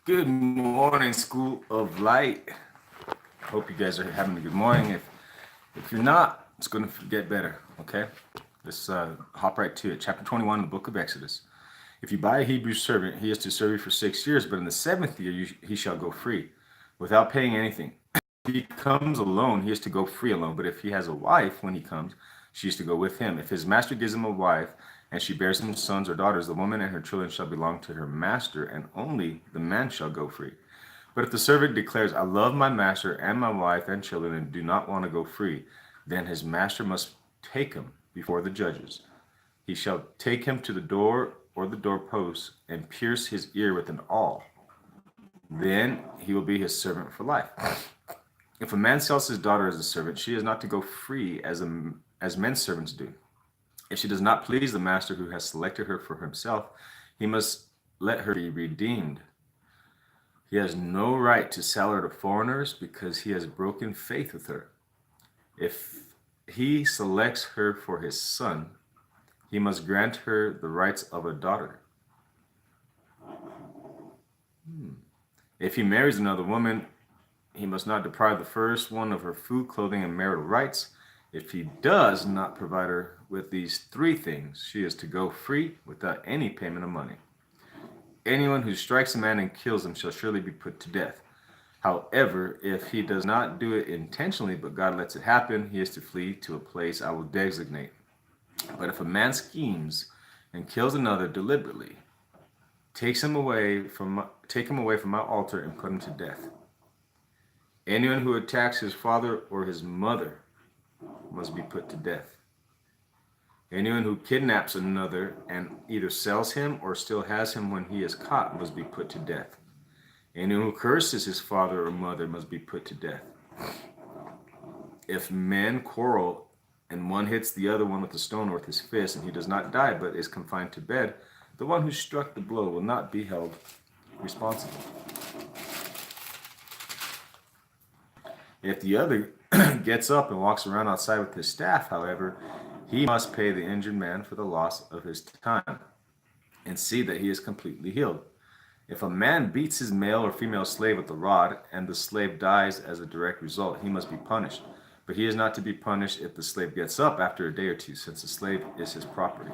Good morning, School of Light. Hope you guys are having a good morning. If you're not, it's going to get better. Okay, let's hop right to it. Chapter 21 in the Book of Exodus. If you buy a Hebrew servant, he is to serve you for 6 years, but in the seventh year he shall go free, without paying anything. If he comes alone, he is to go free alone. But if he has a wife when he comes, she is to go with him. If his master gives him a wife, and she bears him sons or daughters, the woman and her children shall belong to her master, and only the man shall go free. But if the servant declares, I love my master and my wife and children, and do not want to go free, then his master must take him before the judges. He shall take him to the door or the doorpost and pierce his ear with an awl. Then he will be his servant for life. If a man sells his daughter as a servant, she is not to go free as men's servants do. If she does not please the master who has selected her for himself, he must let her be redeemed. He has no right to sell her to foreigners because he has broken faith with her. If he selects her for his son, he must grant her the rights of a daughter. If he marries another woman, he must not deprive the first one of her food, clothing, and marital rights. If he does not provide her with these three things, she is to go free without any payment of money. Anyone who strikes a man and kills him shall surely be put to death. However, if he does not do it intentionally, but God lets it happen, he is to flee to a place I will designate. But if a man schemes and kills another deliberately, take him away from my altar and put him to death. Anyone who attacks his father or his mother must be put to death. Anyone who kidnaps another and either sells him or still has him when he is caught must be put to death. Anyone who curses his father or mother must be put to death. If men quarrel and one hits the other one with a stone or with his fist and he does not die but is confined to bed, the one who struck the blow will not be held responsible. If the other gets up and walks around outside with his staff, however, he must pay the injured man for the loss of his time and see that he is completely healed. If a man beats his male or female slave with a rod and the slave dies as a direct result, he must be punished. But he is not to be punished if the slave gets up after a day or two, since the slave is his property.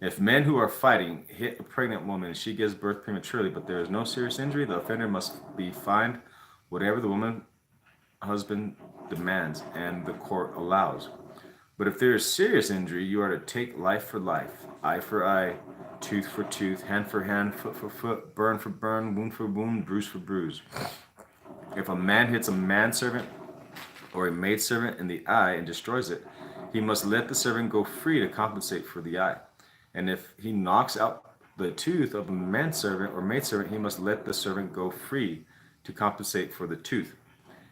If men who are fighting hit a pregnant woman and she gives birth prematurely, but there is no serious injury, the offender must be fined whatever the woman husband demands and the court allows. But if there is serious injury, you are to take life for life, eye for eye, tooth for tooth, hand for hand, foot for foot, burn for burn, wound for wound, bruise for bruise. If a man hits a manservant or a maidservant in the eye and destroys it, he must let the servant go free to compensate for the eye. And if he knocks out the tooth of a manservant or maidservant, he must let the servant go free to compensate for the tooth.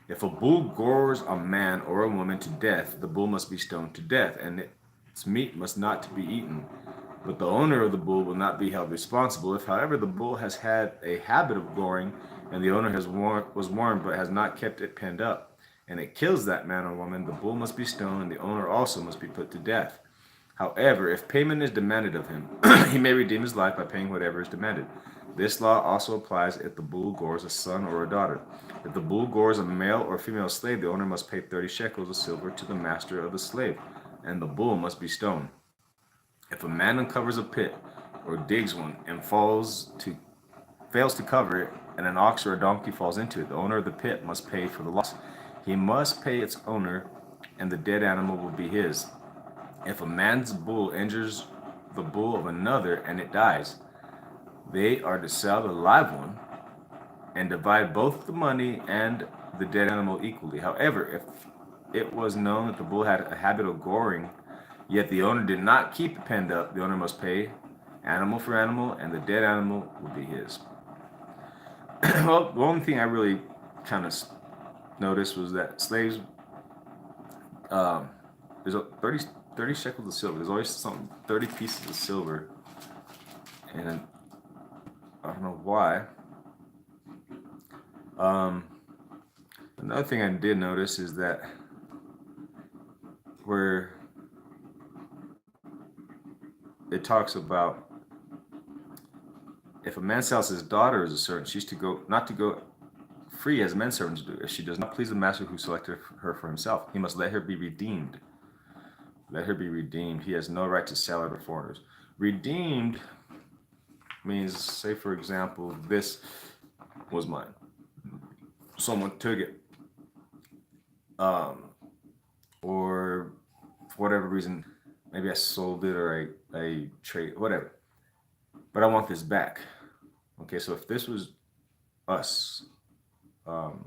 If a bull gores a man or a woman to death, the bull must be stoned to death, and its meat must not be eaten. But the owner of the bull will not be held responsible. If, however, the bull has had a habit of goring, and the owner was warned but has not kept it penned up, and it kills that man or woman, the bull must be stoned, and the owner also must be put to death. However, if payment is demanded of him, he may redeem his life by paying whatever is demanded. This law also applies if the bull gores a son or a daughter. If the bull gores a male or female slave, the owner must pay 30 shekels of silver to the master of the slave, and the bull must be stoned. If a man uncovers a pit or digs one and fails to cover it, and an ox or a donkey falls into it, the owner of the pit must pay for the loss. He must pay its owner, and the dead animal will be his. If a man's bull injures the bull of another and it dies, they are to sell the live one and divide both the money and the dead animal equally. However, if it was known that the bull had a habit of goring, yet the owner did not keep it penned up, the owner must pay animal for animal, and the dead animal will be his. Well, the only thing I really kind of noticed was that slaves, there's a 30 shekels of silver. There's always 30 pieces of silver, and I don't know why. Another thing I did notice is that where it talks about If a man sells his daughter as a servant, she's to go not to go free as men servants do. If she does not please the master who selected her for himself, he must let her be redeemed. Let her be redeemed. He has no right to sell her to foreigners. Redeemed means, say for example, this was mine. Someone took it, or for whatever reason, maybe I sold it or I trade, whatever. But I want this back. Okay, so if this was us, and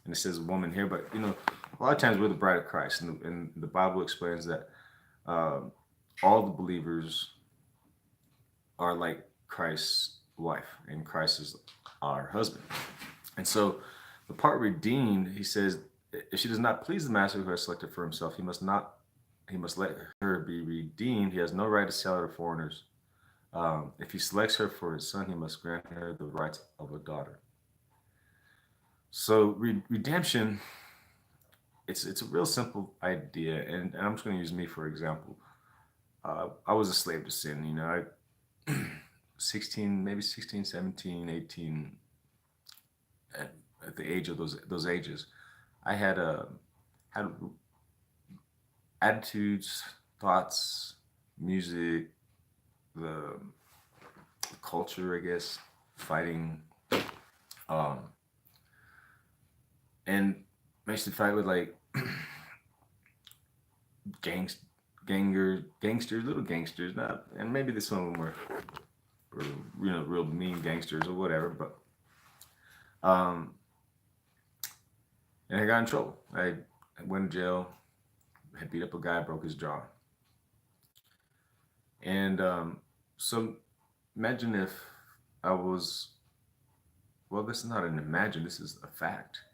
it says woman here, but a lot of times we're the bride of Christ, and the Bible explains that all the believers are like Christ's wife, and Christ is our husband. And so the part redeemed, he says, if she does not please the master who has selected for himself, he must let her be redeemed. He has no right to sell her to foreigners. If he selects her for his son, he must grant her the rights of a daughter. So redemption, it's a real simple idea, and I'm just going to use me for example. I was a slave to sin, I 16, maybe 16, 17, 18, at the age of those ages, I had attitudes, thoughts, music, the culture, I guess, fighting, and I used to fight with like gangsters, little gangsters, not, and maybe some of them were real mean gangsters or whatever, but and I got in trouble. I went to jail, had beat up a guy, broke his jaw. And so imagine if I was, well, this is not an imagine, this is a fact.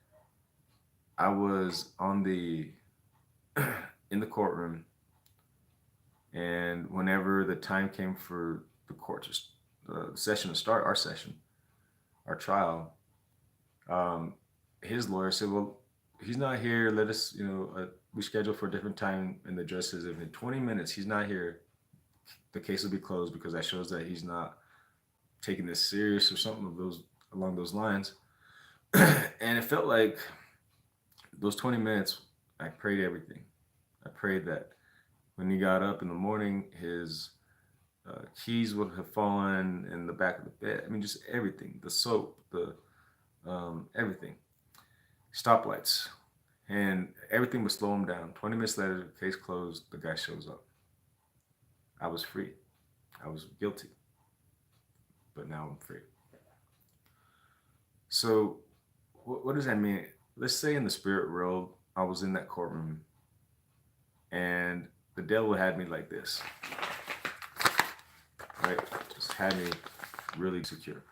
I was in the courtroom, and whenever the time came for the session to start, our trial, his lawyer said, well, he's not here. Let us, we schedule for a different time. And the judge says, if in 20 minutes he's not here, the case will be closed, because that shows that he's not taking this serious or something along those lines. And it felt like those 20 minutes, I prayed everything. I prayed that when he got up in the morning, his keys would have fallen in the back of the bed. I mean, just everything, the soap, everything, stoplights, and everything would slow him down. 20 minutes later, the case closed, the guy shows up. I was free. I was guilty, but now I'm free. So what does that mean? Let's say in the spirit world, I was in that courtroom and the devil had me like this, right? Just had me really secure.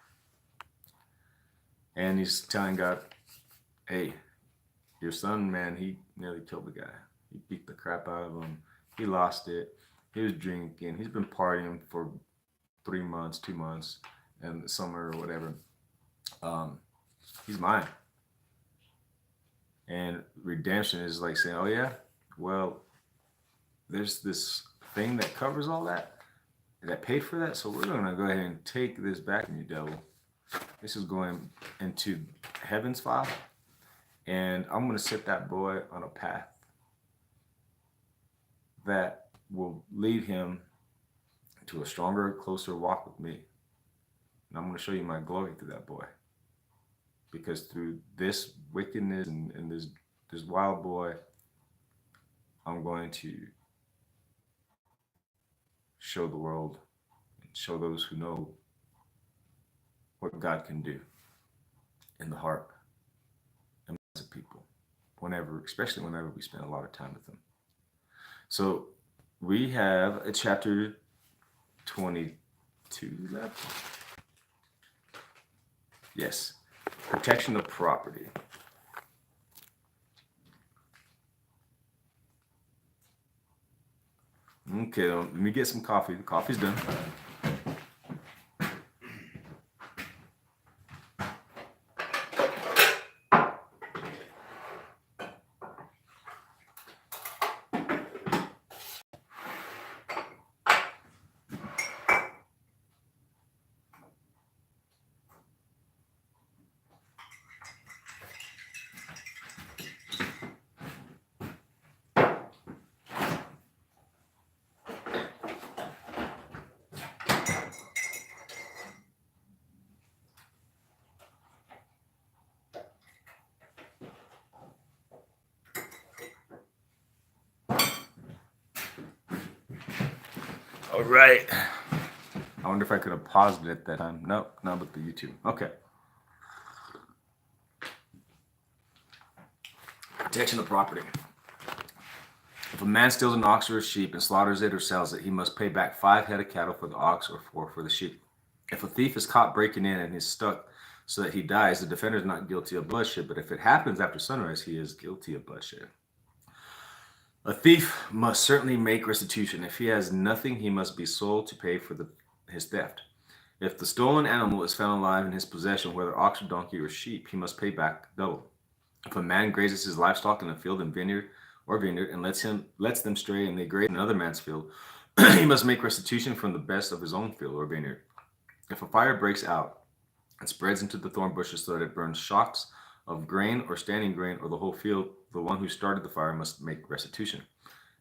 And he's telling God, hey, your son, man, he nearly killed the guy. He beat the crap out of him. He lost it. He was drinking. He's been partying for 3 months, 2 months, and the summer or whatever. He's mine. And redemption is like saying, oh yeah, well, there's this thing that covers all that paid for that. So we're going to go ahead and take this back from you, devil. This is going into heaven's file. And I'm going to set that boy on a path that will lead him to a stronger, closer walk with me. And I'm going to show you my glory through that boy. Because through this wickedness and this wild boy, I'm going to show the world and show those who know what God can do in the heart and of people, especially whenever we spend a lot of time with them. So we have a chapter 22 left. Yes. Protection of property. Okay, let me get some coffee. The coffee's done. All right. I wonder if I could have paused it at that time. Nope, not with the YouTube. Okay. Protection of property. If a man steals an ox or a sheep and slaughters it or sells it, he must pay back 5 head of cattle for the ox or 4 for the sheep. If a thief is caught breaking in and is stuck so that he dies, the defender is not guilty of bloodshed, but if it happens after sunrise, he is guilty of bloodshed. A thief must certainly make restitution. If he has nothing, he must be sold to pay for his theft. If the stolen animal is found alive in his possession, whether ox or donkey or sheep, he must pay back double. If a man grazes his livestock in a field and vineyard and lets them stray and they graze in another man's field, he must make restitution from the best of his own field or vineyard. If a fire breaks out and spreads into the thorn bushes so that it burns shocks of grain or standing grain or the whole field, the one who started the fire must make restitution.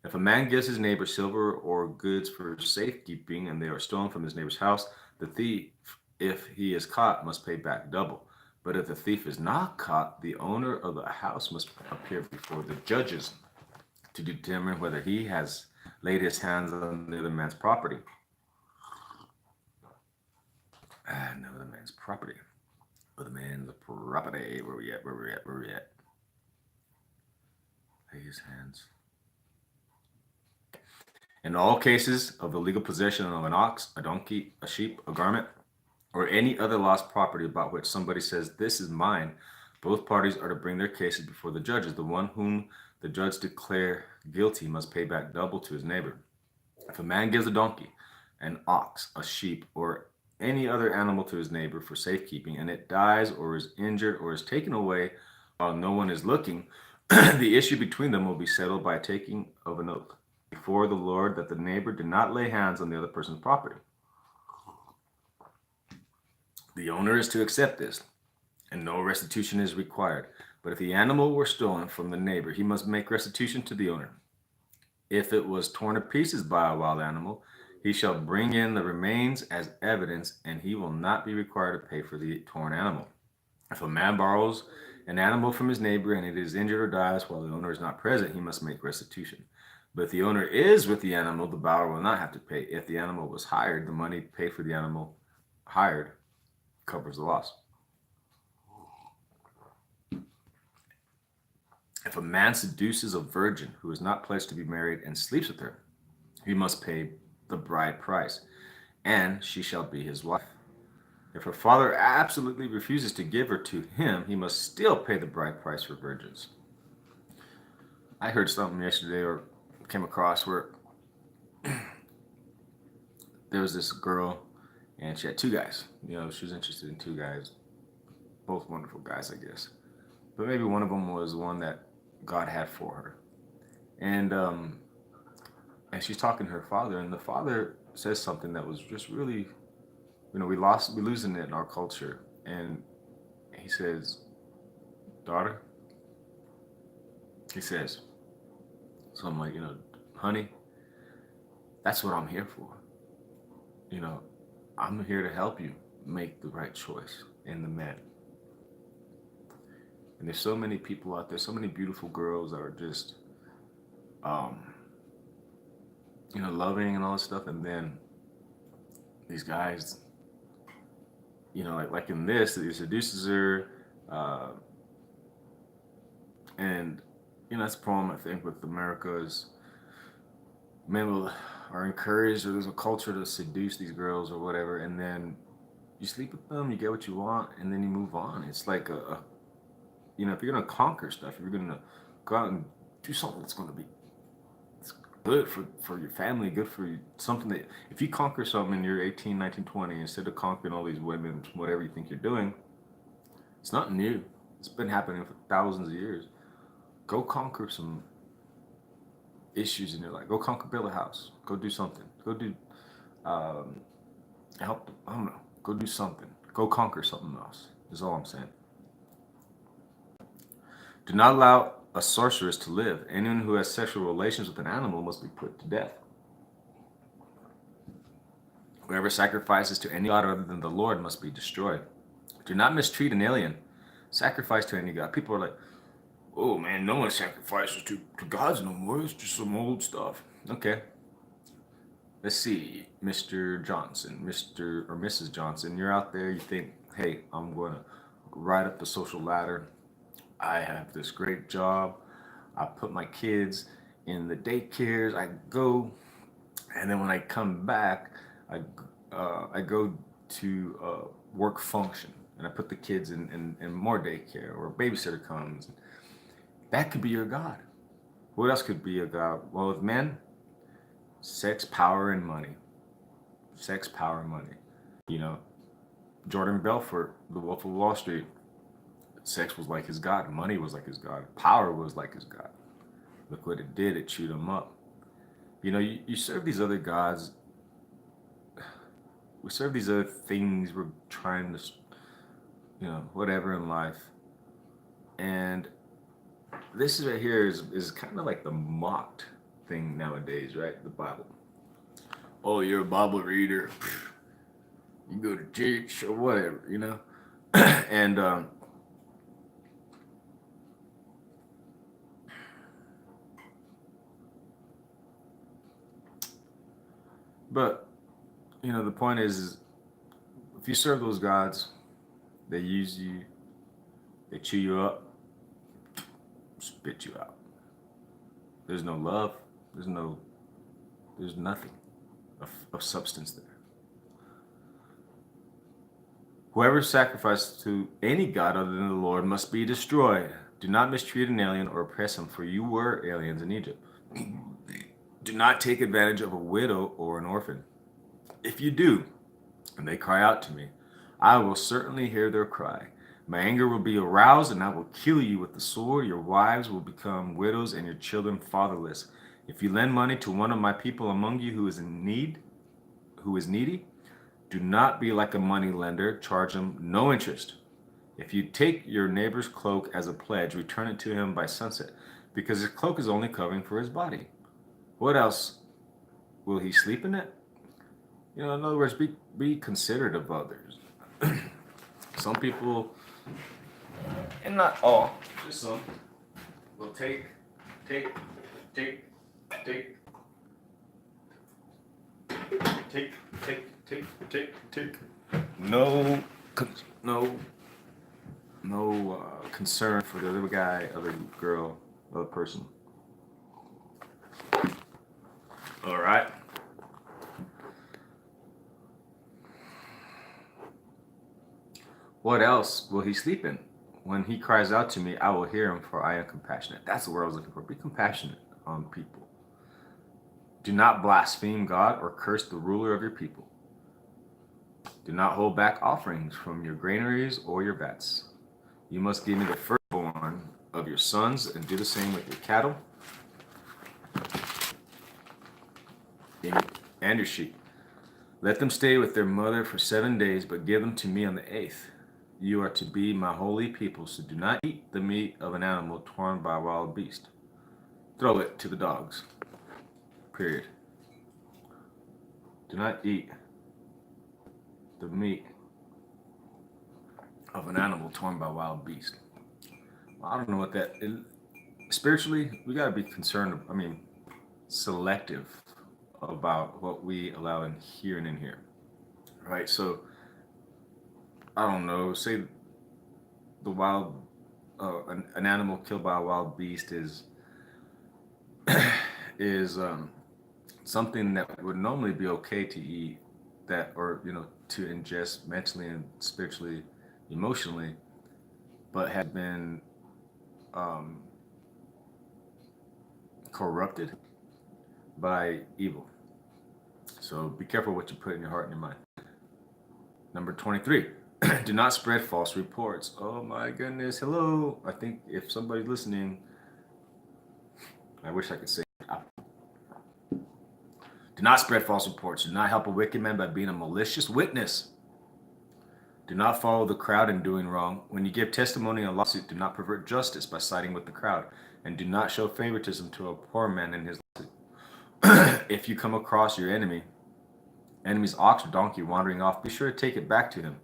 If a man gives his neighbor silver or goods for safekeeping and they are stolen from his neighbor's house, the thief, if he is caught, must pay back double. But if the thief is not caught, the owner of the house must appear before the judges to determine whether he has laid his hands on the other man's property. Another man's property. Other man's property. Where we at? Lay his hands. In all cases of illegal possession of an ox, a donkey, a sheep, a garment, or any other lost property about which somebody says, "This is mine," both parties are to bring their cases before the judges. The one whom the judge declare guilty must pay back double to his neighbor. If a man gives a donkey, an ox, a sheep, or any other animal to his neighbor for safekeeping, and it dies or is injured or is taken away while no one is looking, the issue between them will be settled by taking of an oath before the Lord that the neighbor did not lay hands on the other person's property. The owner is to accept this, and no restitution is required. But if the animal were stolen from the neighbor, he must make restitution to the owner. If it was torn to pieces by a wild animal, he shall bring in the remains as evidence, and he will not be required to pay for the torn animal. If a man borrows an animal from his neighbor and it is injured or dies while the owner is not present, he must make restitution. But if the owner is with the animal, the borrower will not have to pay. If the animal was hired, the money paid for the animal hired covers the loss. If a man seduces a virgin who is not pledged to be married and sleeps with her, he must pay the bride price, and she shall be his wife. If her father absolutely refuses to give her to him, he must still pay the bride price for virgins. I heard something yesterday or came across where there was this girl and she had 2 guys. You know, she was interested in 2 guys, both wonderful guys, I guess. But maybe one of them was one that God had for her. And she's talking to her father, and the father says something that was just really, you know, we're losing it in our culture. And he says, "Daughter," he says, so I'm like, honey, that's what I'm here for. You know, I'm here to help you make the right choice in the man. And there's so many people out there, so many beautiful girls that are just, loving and all this stuff. And then these guys, like in this, he seduces her. And, that's the problem, I think, with America is men are encouraged, or there's a culture to seduce these girls or whatever. And then you sleep with them, you get what you want, and then you move on. It's like if you're going to conquer stuff, you're going to go out and do something that's going to be good for your family, good for you, something that, if you conquer something and you're 18, 19, 20, instead of conquering all these women, whatever you think you're doing, it's not new. It's been happening for thousands of years. Go conquer some issues in your life. Go build a house. Go do something. Go do, help, I don't know. Go do something. Go conquer something else, is all I'm saying. Do not allow a sorceress to live. Anyone who has sexual relations with an animal must be put to death. Whoever sacrifices to any god other than the Lord must be destroyed. Do not mistreat an alien. Sacrifice to any god. People are like, "Oh man, no one sacrifices to gods no more. It's just some old stuff." Okay. let's see, Mr. Johnson, Mr. or Mrs. Johnson, you're out there, you think, hey, I'm going to ride up the social ladder. I have this great job. I put my kids in the daycares. I go, and then when I come back, I, I go to work function, and I put the kids in more daycare, or a babysitter comes. That could be your God. What else could be a God? Well, with men, sex, power, and money. Sex, power, and money. You know, Jordan Belfort, The Wolf of Wall Street, sex was like his God, money was like his God, power was like his God. Look what it did, it chewed him up. You know, you serve these other gods, we serve these other things, we're trying to, whatever in life. And this is right here is kind of like the mocked thing nowadays, right? The Bible. Oh, you're a Bible reader. You go to church or whatever. And but the point is if you serve those gods, they use you, they chew you up, spit you out. There's no love. There's nothing of substance there. Whoever sacrifices to any god other than the Lord must be destroyed. Do not mistreat an alien or oppress him, for you were aliens in Egypt. Do not take advantage of a widow or an orphan. If you do, and they cry out to me, I will certainly hear their cry. My anger will be aroused, and I will kill you with the sword. Your wives will become widows, and your children fatherless. If you lend money to one of my people among you who is needy, do not be like a money lender. Charge him no interest. If you take your neighbor's cloak as a pledge, return it to him by sunset, because his cloak is only covering for his body. What else? Will he sleep in it? In other words, be considerate of others. Some people, and not all, just some, will take. No concern for the other guy, other girl, other person. All right. What else will he sleep in? When he cries out to me, I will hear him, for I am compassionate. That's the word I was looking for. Be compassionate on people. Do not blaspheme God or curse the ruler of your people. Do not hold back offerings from your granaries or your vats. You must give me the firstborn of your sons, and do the same with your cattle and your sheep. Let them stay with their mother for 7 days, but give them to me on the 8th. You are to be my holy people, so do not eat the meat of an animal torn by a wild beast. Throw it to the dogs. Period. Do not eat the meat of an animal torn by a wild beast. Well, I don't know what that is. Spiritually, we got to be concerned, selective about what we allow in here and in here. Right? So, I don't know, say the wild, an animal killed by a wild beast is something that would normally be okay to eat, that, or to ingest mentally and spiritually, emotionally, but has been corrupted by evil. So be careful what you put in your heart and your mind. Number 23. Do not spread false reports. Oh my goodness. Hello. I think if somebody's listening, I wish I could say do not spread false reports. Do not help a wicked man by being a malicious witness. Do not follow the crowd in doing wrong. When you give testimony in a lawsuit, do not pervert justice by siding with the crowd. And do not show favoritism to a poor man in his lawsuit. If you come across your enemy's ox or donkey wandering off, be sure to take it back to him.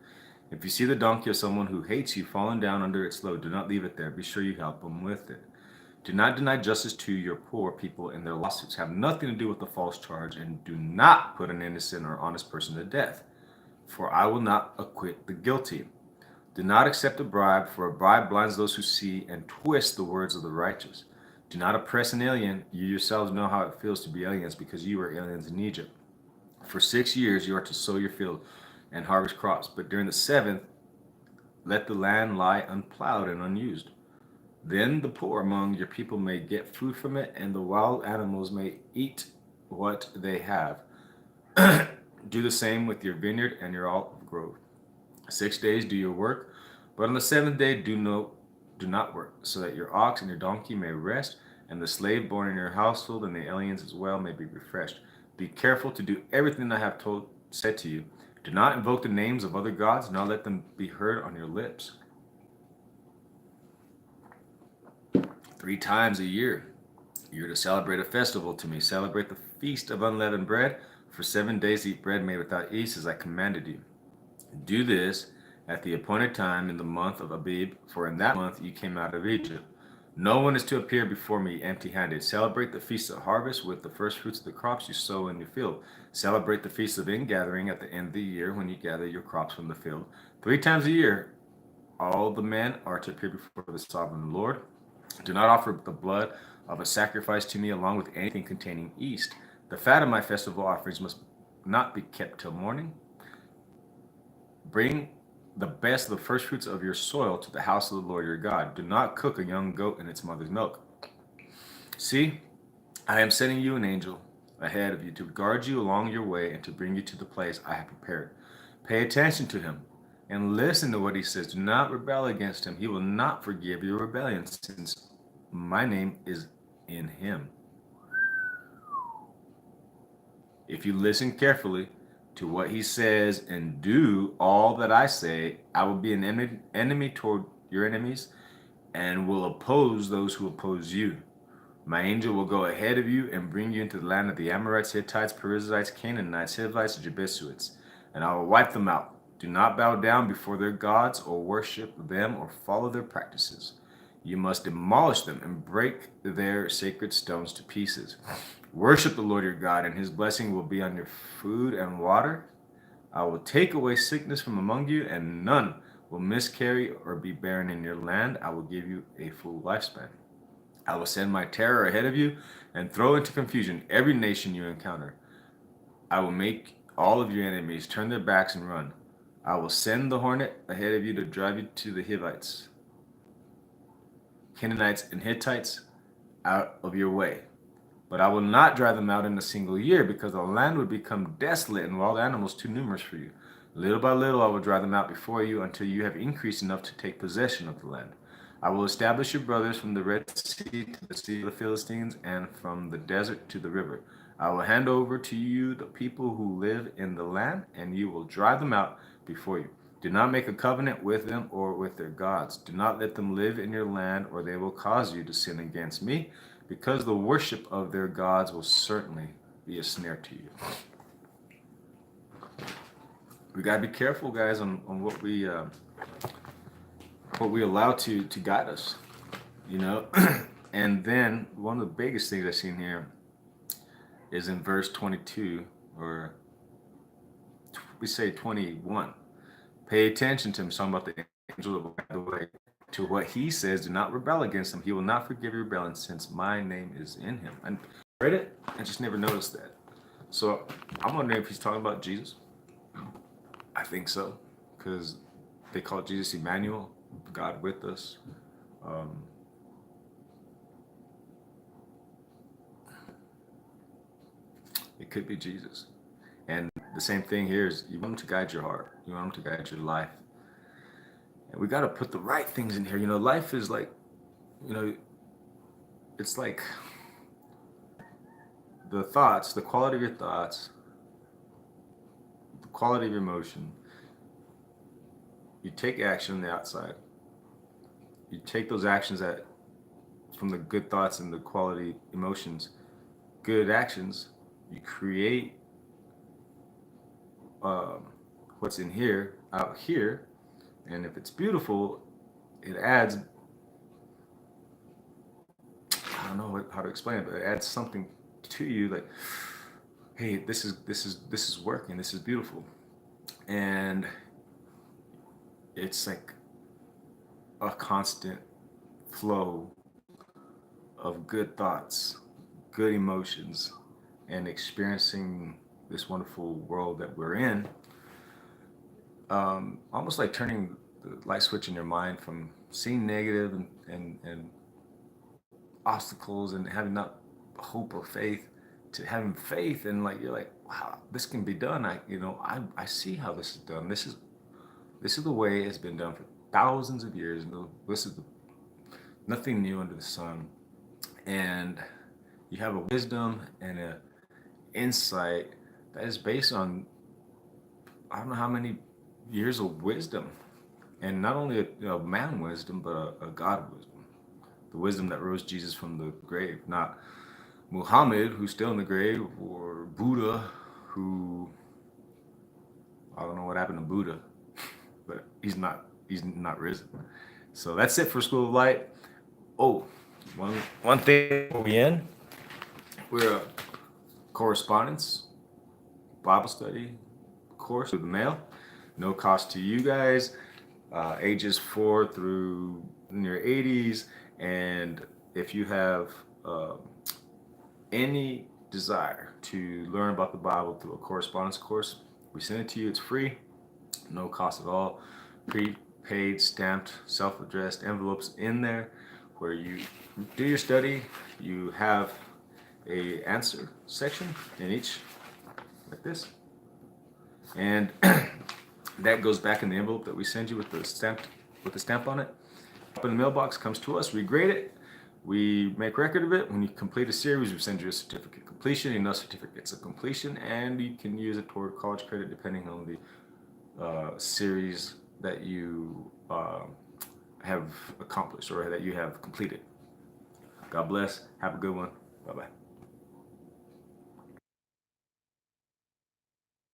If you see the donkey of someone who hates you falling down under its load, do not leave it there. Be sure you help him with it. Do not deny justice to your poor people in their lawsuits. Have nothing to do with the false charge, and do not put an innocent or honest person to death, for I will not acquit the guilty. Do not accept a bribe, for a bribe blinds those who see and twists the words of the righteous. Do not oppress an alien. You yourselves know how it feels to be aliens, because you were aliens in Egypt. For 6 years you are to sow your field and harvest crops, but during the seventh, let the land lie unplowed and unused. Then the poor among your people may get food from it, and the wild animals may eat what they have. Do the same with your vineyard and your olive grove. 6 days do your work, but on the seventh day do not work, so that your ox and your donkey may rest, and the slave born in your household and the aliens as well may be refreshed. Be careful to do everything I have said to you. Do not invoke the names of other gods, do not let them be heard on your lips. 3 times a year you are to celebrate a festival to me. Celebrate the feast of unleavened bread. For 7 days eat bread made without yeast, as I commanded you. Do this at the appointed time in the month of Abib, for in that month you came out of Egypt. No one is to appear before me empty-handed. Celebrate the feast of harvest with the first fruits of the crops you sow in your field. Celebrate the feast of ingathering at the end of the year, when you gather your crops from the field. 3 times a year all the men are to appear before the sovereign Lord. Do not offer the blood of a sacrifice to me along with anything containing yeast. The fat of my festival offerings must not be kept till morning. Bring the best of the first fruits of your soil to the house of the Lord your God. Do not cook a young goat in its mother's milk. See, I am sending you an angel ahead of you to guard you along your way and to bring you to the place I have prepared. Pay attention to him and listen to what he says. Do not rebel against him. He will not forgive your rebellion, since my name is in him. If you listen carefully to what he says and do all that I say, I will be an enemy toward your enemies and will oppose those who oppose you. My angel will go ahead of you and bring you into the land of the Amorites, Hittites, Perizzites, Canaanites, Hivites, and Jebusites, and I will wipe them out. Do not bow down before their gods or worship them or follow their practices. You must demolish them and break their sacred stones to pieces. Worship the Lord your God, and his blessing will be on your food and water. I will take away sickness from among you, and none will miscarry or be barren in your land. I will give you a full lifespan. I will send my terror ahead of you and throw into confusion every nation you encounter. I will make all of your enemies turn their backs and run. I will send the hornet ahead of you to drive you to the Hivites, Canaanites, and Hittites out of your way. But I will not drive them out in a single year, because the land would become desolate and wild animals too numerous for you. Little by little I will drive them out before you until you have increased enough to take possession of the land. I will establish your brothers from the Red Sea to the Sea of the Philistines, and from the desert to the river. I will hand over to you the people who live in the land, and you will drive them out before you. Do not make a covenant with them or with their gods. Do not let them live in your land, or they will cause you to sin against me, because the worship of their gods will certainly be a snare to you. We gotta be careful, guys, on what we allow to guide us, you know. And then one of the biggest things I've seen here is in verse 22, or we say 21. Pay attention to him. Talking about the angel of the way, to what he says. Do not rebel against him. He will not forgive your rebellion, since my name is in him. And I read it, I just never noticed that. So I'm wondering if he's talking about Jesus. I think so, because they call Jesus Emmanuel, God with us. It could be Jesus. And the same thing here is, you want him to guide your heart. You want him to guide your life. And we got to put the right things in here. You know, life is like, you know, it's like the thoughts, the quality of your thoughts, the quality of your emotion. You take action on the outside. You take those actions that, from the good thoughts and the quality emotions, good actions, you create what's in here, out here. And if it's beautiful, it adds don't know how to explain it, but it adds something to you, like, hey, this is working, this is beautiful. And it's like a constant flow of good thoughts, good emotions, and experiencing this wonderful world that we're in. Almost like turning the light switch in your mind from seeing negative and obstacles and having not hope or faith to having faith, and like you're like, wow, this can be done. I see how this is done. This is the way it's been done for thousands of years. This is nothing new under the sun. And you have a wisdom and a insight that is based on, I don't know how many years of wisdom, and not only a man wisdom, but a God wisdom, the wisdom that rose Jesus from the grave, not Muhammad, who's still in the grave, or Buddha, who, I don't know what happened to Buddha, but he's not risen. So that's it for School of Light. Oh, one thing before we end, we're a correspondence Bible study course with the mail. No cost to you guys, ages 4 through in your 80s. And if you have any desire to learn about the Bible through a correspondence course, we send it to you. It's free, no cost at all. Prepaid, stamped, self-addressed envelopes in there where you do your study. You have a answer section in each, like this, and that goes back in the envelope that we send you with the stamp on it. Up in the mailbox, comes to us. We grade it. We make record of it. When you complete a series, we send you a certificate of completion, enough certificates of completion, and you can use it toward college credit depending on the series that you have accomplished or that you have completed. God bless. Have a good one. Bye-bye.